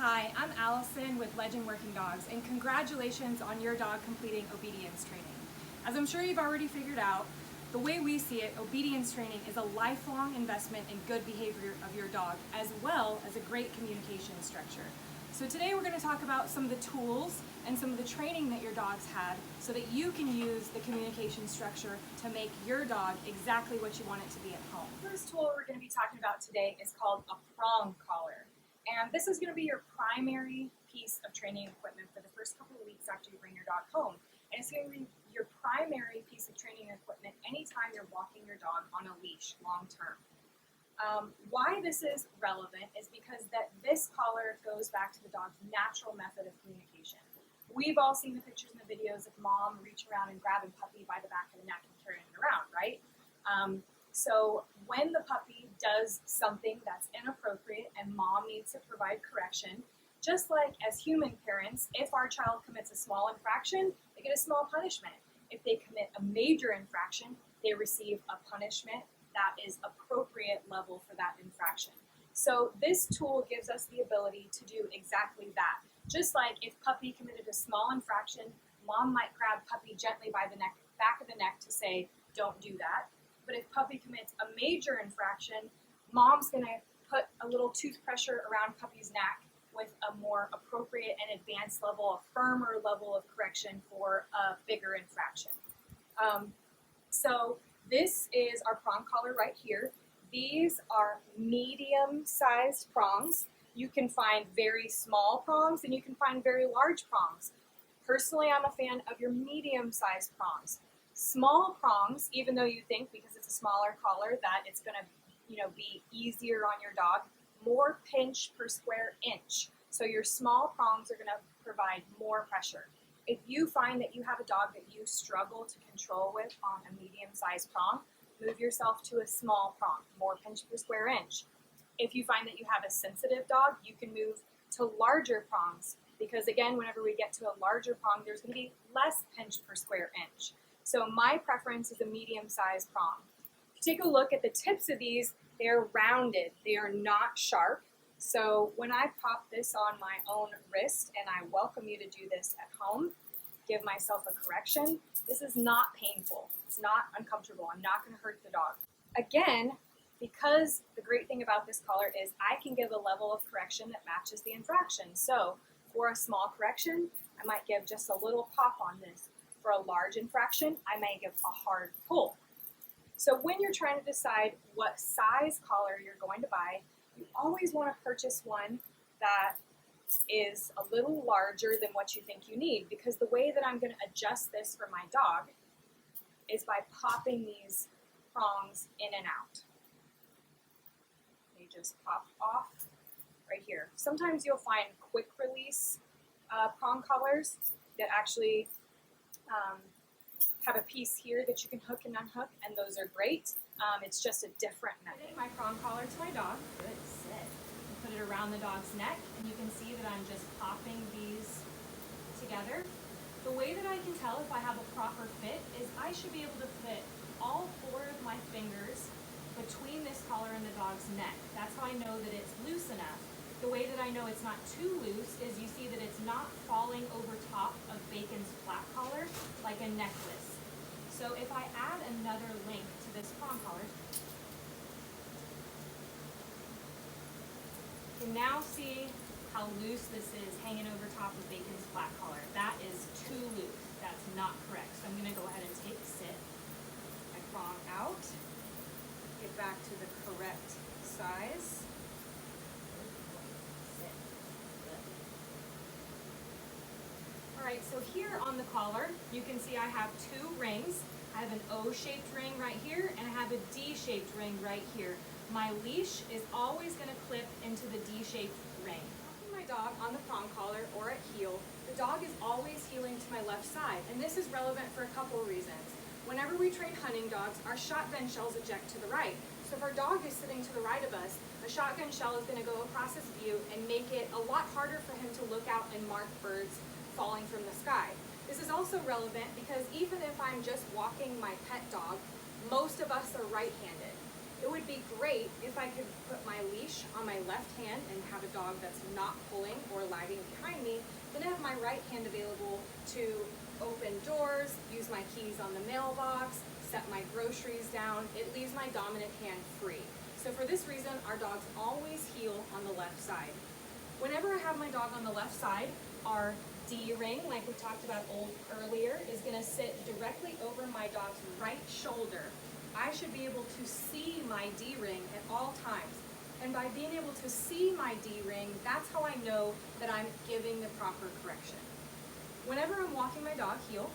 Hi, I'm Allison with Legend Working Dogs, and congratulations on your dog completing obedience training. As I'm sure you've already figured out, the way we see it, obedience training is a lifelong investment in good behavior of your dog, as well as a great communication structure. So today we're going to talk about some of the tools and some of the training that your dog's had so that you can use the communication structure to make your dog exactly what you want it to be at home. The first tool we're going to be talking about today is called a prong collar. And this is going to be your primary piece of training equipment for the first couple of weeks after you bring your dog home. And it's going to be your primary piece of training equipment anytime you're walking your dog on a leash long term. Why this is relevant is because this collar goes back to the dog's natural method of communication. We've all seen the pictures and the videos of mom reaching around and grabbing puppy by the back of the neck and carrying it around, right? So when the puppy does something that's inappropriate and mom needs to provide correction, just like as human parents, if our child commits a small infraction, they get a small punishment. If they commit a major infraction, they receive a punishment that is appropriate level for that infraction. So this tool gives us the ability to do exactly that. Just like if puppy committed a small infraction, mom might grab puppy gently by the neck, back of the neck to say, don't do that. But if puppy commits a major infraction, mom's going to put a little tooth pressure around puppy's neck with a more appropriate and advanced level, a firmer level of correction for a bigger infraction. So this is our prong collar right here. These are medium-sized prongs. You can find very small prongs and you can find very large prongs. Personally, I'm a fan of your medium-sized prongs. Small prongs, even though you think because it's a smaller collar that it's going to be easier on your dog, more pinch per square inch. So your small prongs are going to provide more pressure. If you find that you have a dog that you struggle to control with on a medium-sized prong, move yourself to a small prong, more pinch per square inch. If you find that you have a sensitive dog, you can move to larger prongs because, again, whenever we get to a larger prong, there's going to be less pinch per square inch. So my preference is a medium-sized prong. If you take a look at the tips of these, they're rounded. They are not sharp. So when I pop this on my own wrist, and I welcome you to do this at home, give myself a correction, this is not painful. It's not uncomfortable. I'm not going to hurt the dog. Again, because the great thing about this collar is I can give a level of correction that matches the infraction. So for a small correction, I might give just a little pop on this. For a large infraction, I may give a hard pull. So when you're trying to decide what size collar you're going to buy, you always want to purchase one that is a little larger than what you think you need, because the way that I'm going to adjust this for my dog is by popping these prongs in and out. They just pop off right here. Sometimes you'll find quick release prong collars that actually have a piece here that you can hook and unhook, and those are great. It's just a different method. I my prong collar to my dog. Good sit. Put it around the dog's neck, and you can see that I'm just popping these together. The way that I can tell if I have a proper fit is I should be able to fit all 4 of my fingers between this collar and the dog's neck. That's how I know that it's loose enough. The way that I know it's not too loose is you see that it's not falling over top of Bacon's flat collar like a necklace. So if I add another link to this prong collar, you can now see how loose this is hanging over top of Bacon's flat collar. That is too loose. That's not correct. So I'm going to go ahead and take sit, my prong out, get back to the correct size. Alright, so here on the collar, you can see I have 2 rings. I have an O-shaped ring right here, and I have a D-shaped ring right here. My leash is always going to clip into the D-shaped ring. Walking my dog on the prong collar or at heel, the dog is always heeling to my left side, and this is relevant for a couple of reasons. Whenever we train hunting dogs, our shotgun shells eject to the right. So if our dog is sitting to the right of us, a shotgun shell is going to go across his view and make it a lot harder for him to look out and mark birds falling from the sky. This is also relevant because even if I'm just walking my pet dog, most of us are right-handed. It would be great if I could put my leash on my left hand and have a dog that's not pulling or lagging behind me, then I have my right hand available to open doors, use my keys on the mailbox, set my groceries down. It leaves my dominant hand free. So for this reason, our dogs always heel on the left side. Whenever I have my dog on the left side, our D-ring, like we talked about earlier, is going to sit directly over my dog's right shoulder. I should be able to see my D-ring at all times. And by being able to see my D-ring, that's how I know that I'm giving the proper correction. Whenever I'm walking my dog, heel,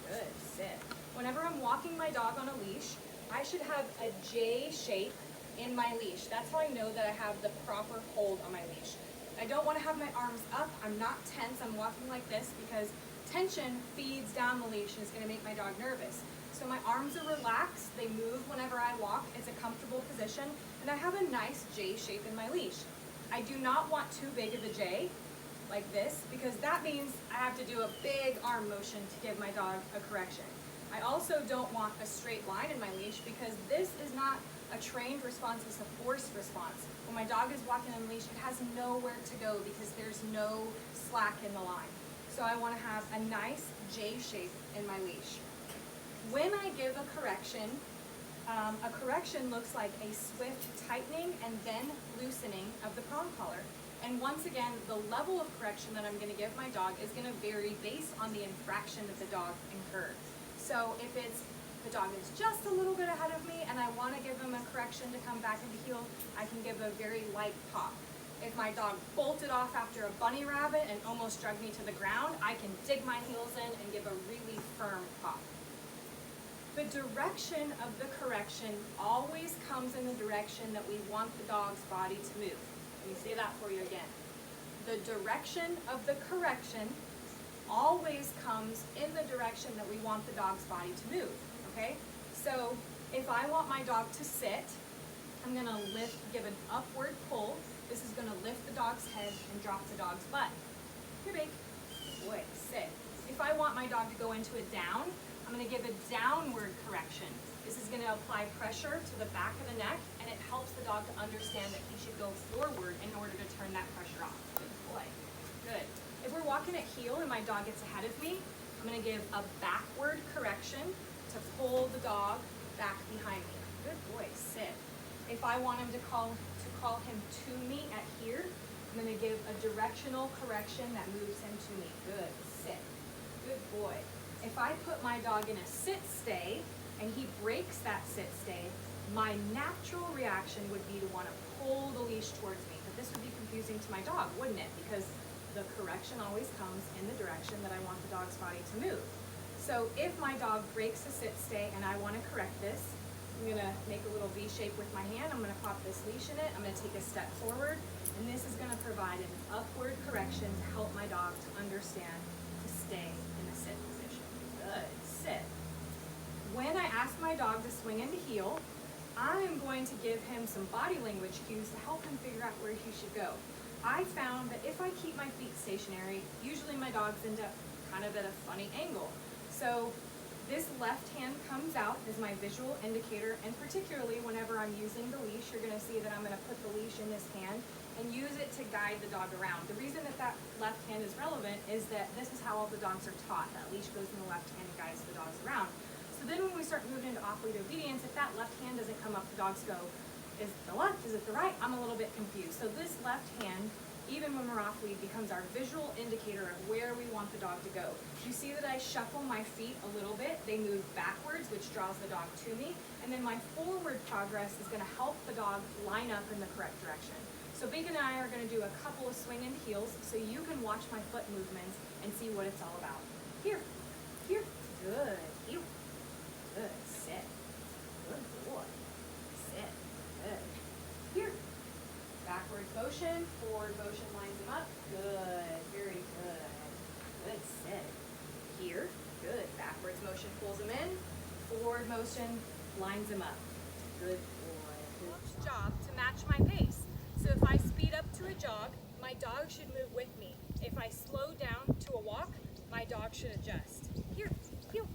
good, sit. Whenever I'm walking my dog on a leash, I should have a J shape in my leash. That's how I know that I have the proper hold on my leash. I don't want to have my arms up. I'm not tense. I'm walking like this because tension feeds down the leash and is going to make my dog nervous. So my arms are relaxed. They move whenever I walk. It's a comfortable position. And I have a nice J shape in my leash. I do not want too big of a J, like this, because that means I have to do a big arm motion to give my dog a correction. I also don't want a straight line in my leash because this is not a trained response, it's a forced response. When my dog is walking on a leash, it has nowhere to go because there's no slack in the line. So I want to have a nice J shape in my leash. When I give a correction looks like a swift tightening and then loosening of the prong collar. And once again, the level of correction that I'm going to give my dog is going to vary based on the infraction that the dog incurred. So if it's the dog is just a little bit ahead of me and I want to give him a correction to come back into heel, I can give a very light pop. If my dog bolted off after a bunny rabbit and almost dragged me to the ground, I can dig my heels in and give a really firm pop. The direction of the correction always comes in the direction that we want the dog's body to move. Let me say that for you again. The direction of the correction always comes in the direction that we want the dog's body to move, okay? So if I want my dog to sit, I'm gonna give an upward pull. This is gonna lift the dog's head and drop the dog's butt. Here, big boy, sit. If I want my dog to go into a down, I'm gonna give a downward correction. This is gonna apply pressure to the back of the neck, and it helps the dog to understand that he should go forward in order to turn that pressure off. Good boy, good. If we're walking at heel and my dog gets ahead of me, I'm gonna give a backward correction to pull the dog back behind me. Good boy, sit. If I want him to call him to me at here, I'm gonna give a directional correction that moves him to me. Good, sit. Good boy. If I put my dog in a sit stay and he breaks that sit stay, my natural reaction would be to want to pull the leash towards me. But this would be confusing to my dog, wouldn't it? Because the correction always comes in the direction that I want the dog's body to move. So if my dog breaks a sit stay and I want to correct this, I'm going to make a little V shape with my hand. I'm going to pop this leash in it. I'm going to take a step forward, and this is going to provide an upward correction to help my dog to understand to stay in a sit position. Good, sit. When I ask my dog to swing into heel, I'm going to give him some body language cues to help him figure out where he should go. I found that if I keep my feet stationary, usually my dogs end up kind of at a funny angle. So this left hand comes out as my visual indicator, and particularly whenever I'm using the leash, you're going to see that I'm going to put the leash in this hand and use it to guide the dog around. The reason that that left hand is relevant is that this is how all the dogs are taught. That leash goes in the left hand and guides the dogs around. So then when we start moving into off-lead obedience, if that left hand doesn't come up, the dogs go, is it the left, is it the right? I'm a little bit confused. So this left hand, even when we're off-lead, becomes our visual indicator of where we want the dog to go. You see that I shuffle my feet a little bit. They move backwards, which draws the dog to me. And then my forward progress is going to help the dog line up in the correct direction. So Big and I are going to do a couple of swing and heels so you can watch my foot movements and see what it's all about. Here, here, good, heel, good, sit, good boy, sit, good, here, backwards motion, forward motion lines him up, good, very good, good, sit, here, good, backwards motion pulls him in, forward motion lines him up, good boy, good job to match my pace. So if I speed up to a jog, my dog should move with me. If I slow down to a walk, my dog should adjust. Here, heel.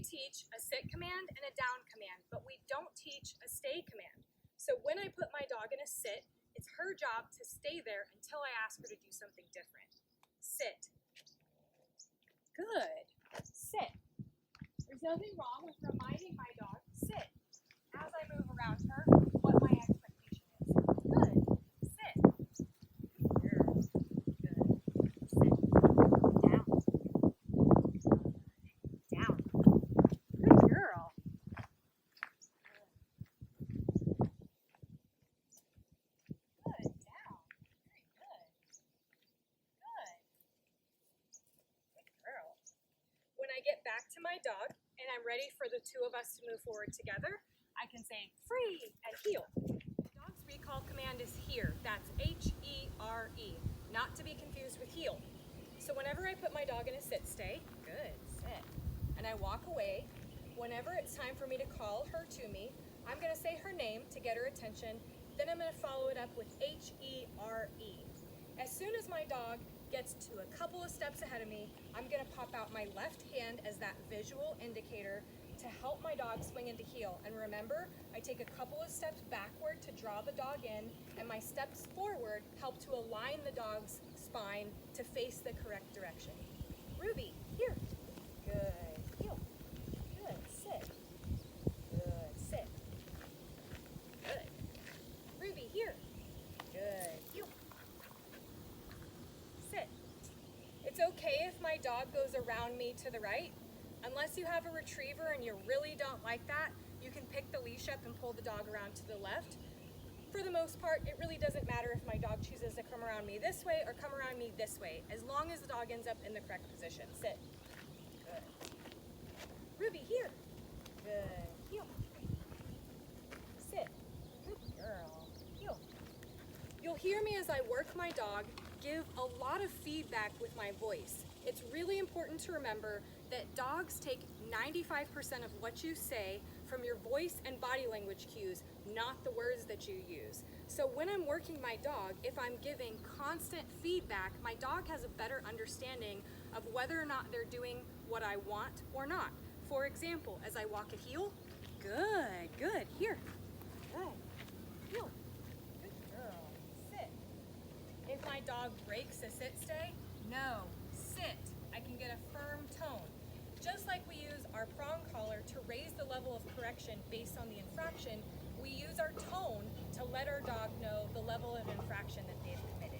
teach a sit command and a down command, but we don't teach a stay command. So when I put my dog in a sit, it's her job to stay there until I ask her to do something different. Sit. Good. Sit. There's nothing wrong with reminding my dog, sit, as I move around her, what my expectation is. Good. Sit. Good. Good. Sit. Down. Down. Good girl. Good. Down. Very good. Good. Good girl. When I get back to my dog and I'm ready for the two of us to move forward together, I can say free and heel. The dog's recall command is here. That's H-E-R-E, not to be confused with heel. So whenever I put my dog in a sit stay, good, sit, and I walk away, whenever it's time for me to call her to me, I'm going to say her name to get her attention, then I'm going to follow it up with H-E-R-E. As soon as my dog gets to a couple of steps ahead of me, I'm going to pop out my left hand as that visual indicator to help my dog swing into heel. And remember, I take a couple of steps backward to draw the dog in, and my steps forward help to align the dog's spine to face the correct direction. Ruby, here. Good. Heel. Good. Sit. Good. Sit. Good. Ruby, here. Good. Heel. Sit. It's okay if my dog goes around me to the right. Unless you have a retriever and you really don't like that, you can pick the leash up and pull the dog around to the left. For the most part, it really doesn't matter if my dog chooses to come around me this way or come around me this way, as long as the dog ends up in the correct position. Sit. Good. Ruby, here. Good. Heel. Sit. Good girl. Heel. You'll hear me as I work my dog give a lot of feedback with my voice. It's really important to remember that dogs take 95% of what you say from your voice and body language cues, not the words that you use. So when I'm working my dog, if I'm giving constant feedback, my dog has a better understanding of whether or not they're doing what I want or not. For example, as I walk a heel, good, good, here, good, heel, good girl, sit. If my dog breaks a sit stay, no, sit. I can get a firm tone. Just like we use our prong collar to raise the level of correction based on the infraction, we use our tone to let our dog know the level of infraction that they've committed.